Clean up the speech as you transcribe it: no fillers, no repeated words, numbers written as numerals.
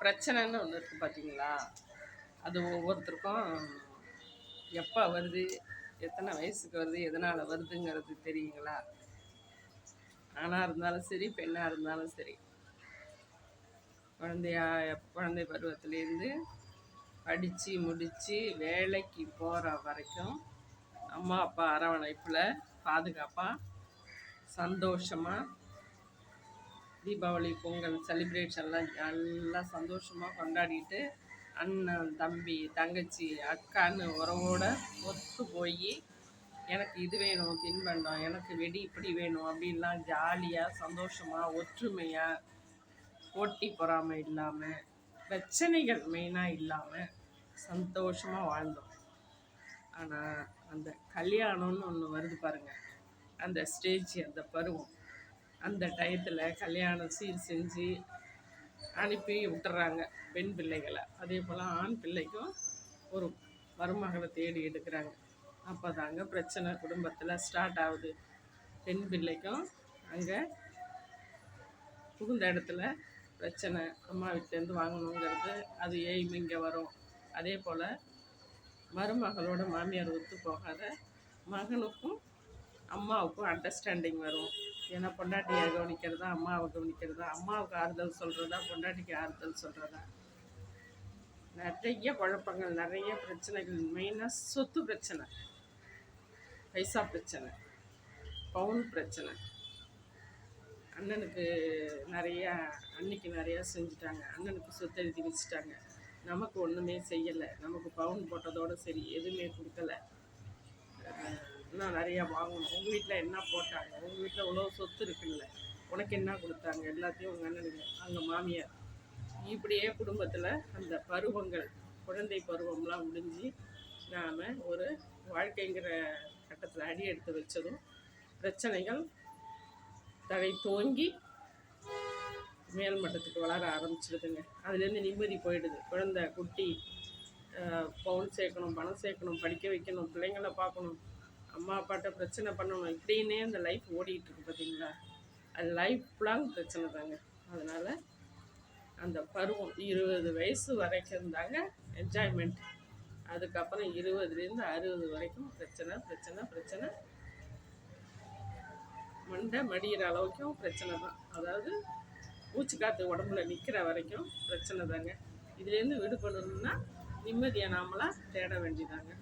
பிரச்சனைன்னு ஒன்று இருக்குது பார்த்தீங்களா? அது ஒவ்வொருத்தருக்கும் எப்போ வருது, எத்தனை வயசுக்கு வருது, எதனால் வருதுங்கிறது தெரியுங்களா? ஆணாக இருந்தாலும் சரி, பெண்ணாக இருந்தாலும் சரி, குழந்தை பருவத்திலேருந்து படித்து முடித்து வேலைக்கு போகிற வரைக்கும் அம்மா அப்பா அரவணைப்பில் பாதுகாப்பாக சந்தோஷமாக தீபாவளி பொங்கல் செலிப்ரேஷன்லாம் நல்லா சந்தோஷமாக கொண்டாடிட்டு அண்ணன் தம்பி தங்கச்சி அக்கான்னு உறவோட ஒத்து போய் எனக்கு இது வேணும் தின்பண்டம், எனக்கு வெடி இப்படி வேணும் அப்படின்லாம் ஜாலியாக சந்தோஷமாக ஒற்றுமையாக போட்டி பொறாமை இல்லாமல் பிரச்சனைகள் மெயினாக இல்லாமல் சந்தோஷமாக வாழ்ந்தோம். ஆனால் அந்த கல்யாணம்னு ஒன்று வருது பாருங்கள், அந்த ஸ்டேஜ், அந்த பருவம், அந்த டயத்தில் கல்யாணம் சீர் செஞ்சு அனுப்பி விட்டுறாங்க பெண் பிள்ளைகளை. அதே போல் ஆண் பிள்ளைக்கும் ஒரு மருமகளை தேடி எடுக்கிறாங்க. அப்போ தாங்க பிரச்சனை குடும்பத்தில் ஸ்டார்ட் ஆகுது. பெண் பிள்ளைக்கும் அங்கே புகுந்த இடத்துல பிரச்சனை, அம்மா வீட்டிலேருந்து வாங்கணுங்கிறது அது எய்ம் இங்கே வரும். அதே போல் மருமகளோட மாமியார் ஒத்து போகாத மகனுக்கும் அம்மாவுக்கும் அண்டர்ஸ்டாண்டிங் வரும். ஏன்னா பொண்டாட்டியை கவனிக்கிறதா அம்மாவை கவனிக்கிறதா, அம்மாவுக்கு ஆறுதல் சொல்கிறதா பொண்டாட்டிக்கு ஆறுதல் சொல்கிறதா, நிறைய குழப்பங்கள், நிறைய பிரச்சனைகள். மெயினாக சொத்து பிரச்சனை, பைசா பிரச்சனை, பவுன் பிரச்சனை. அண்ணனுக்கு அன்னைக்கு நிறையா செஞ்சுட்டாங்க, அண்ணனுக்கு சொத்து எழுதி வச்சுட்டாங்க, நமக்கு ஒன்றுமே செய்யலை, நமக்கு பவுன் போட்டதோடு சரி எதுவுமே கொடுக்கல, இன்னும் நிறையா வாங்கணும், உங்கள் வீட்டில் என்ன போட்டாங்க, உங்கள் வீட்டில் இவ்வளோ சொத்து இருக்குல்ல, உனக்கு என்ன கொடுத்தாங்க, எல்லாத்தையும் உங்கள் அண்ணனுங்க அங்கே மாமியார். இப்படியே குடும்பத்தில் அந்த பருவங்கள், குழந்தை பருவம்லாம் முடிஞ்சு நாம் ஒரு வாழ்க்கைங்கிற கட்டத்தில் அடி எடுத்து வச்சதும் பிரச்சனைகள் தலை தோங்கி மேல் மட்டத்துக்கு வளர ஆரம்பிச்சிடுதுங்க. அதுலேருந்து நிம்மதி போயிடுது. குழந்தை குட்டி, பவுன் சேர்க்கணும், பணம் சேர்க்கணும், படிக்க வைக்கணும், பிள்ளைங்களை பார்க்கணும், அம்மா அப்பாட்ட பிரச்சனை பண்ணணும், இப்படின்னே அந்த லைஃப் ஓடிட்டுருக்கு பார்த்தீங்களா? அது லைஃப் லாங் பிரச்சனை தாங்க. அதனால் அந்த பருவம் 20 வயசு வரைக்கும் தாங்க என்ஜாய்மெண்ட். அதுக்கப்புறம் 20லேருந்து 60 வரைக்கும் பிரச்சனை பிரச்சனை பிரச்சனை, மண்டை மடிகிற அளவுக்கும் பிரச்சனை தான். அதாவது மூச்சு காற்று உடம்புல நிற்கிற வரைக்கும் பிரச்சனை தாங்க. இதுலேருந்து விடுபடணும்னா நிம்மதியை நாமளாக தேட வேண்டியதாங்க.